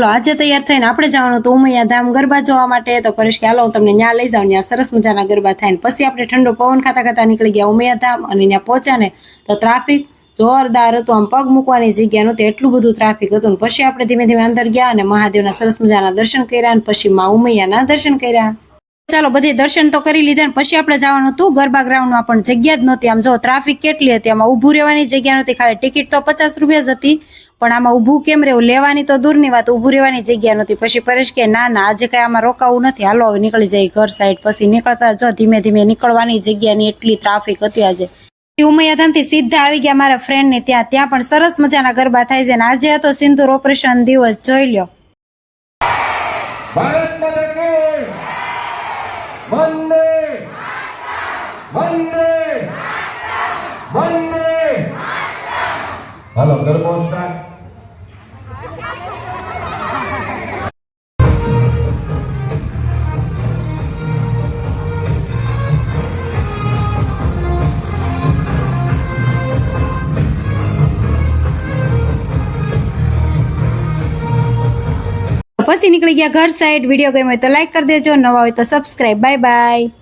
આજે તૈયાર થઈને આપણે જવાનું તો ઉમૈયા ધામ ગરબા જોવા માટે. તો પરેશ કે હાલો હું તમને ત્યાં લઈ જાઉં, ત્યાં સરસ મજાના ગરબા થાય ને પછી આપણે ઠંડો પવન ખાતા ખાતા નીકળી ગયા ઉમૈયા ધામ. અને ત્યાં પહોંચ્યા ને તો ટ્રાફિક જોરદાર હતું, આમ પગ મૂકવાની જગ્યા નહોતી, એટલું બધું ટ્રાફિક હતું. પછી આપણે ધીમે ધીમે અંદર ગયા અને મહાદેવના સરસ મજાના દર્શન કર્યા અને પછી માં ઉમૈયાના દર્શન કર્યા. ચાલો બધી દર્શન તો કરી લીધા ને પછી આપણે જવાનું હતું ગરબા ગ્રાઉન્ડમાં, પણ જગ્યા જ નહોતી. આમ જો ટ્રાફિક કેટલી હતી, આમાં ઊભું રહેવાની જગ્યા નહોતી. ખાલી ટિકિટ તો 50 રૂપિયા જ હતી, પણ આમાં ઊભું કેમ રહેવું, લેવાની તો દૂરની વાત, ઊભું રહેવાની જગ્યા નહોતી. પછી પરેશ કે ના આજે કઈ આમાં રોકાવું નથી, હાલો હવે નીકળી જાય ઘર સાઈડ. પછી નીકળતા જો ધીમે ધીમે નીકળવાની જગ્યાની એટલી ટ્રાફિક હતી. આજે ઉમૈયા ધામથી સીધા આવી ગયા મારા ફ્રેન્ડ ને ત્યાં પણ સરસ મજાના ગરબા થાય છે. આજે હતો સિંદૂર ઓપરેશન દિવસ, જોઈ લ્યો. હાલો ગરબો સ્ટાર્ટ. પછી નીકળી ગયા ઘર સાઈડ. વિડીયો ગમ્યો હોય તો લાઈક કરી દેજો, નવા હોય તો સબસ્ક્રાઇબ. Bye bye.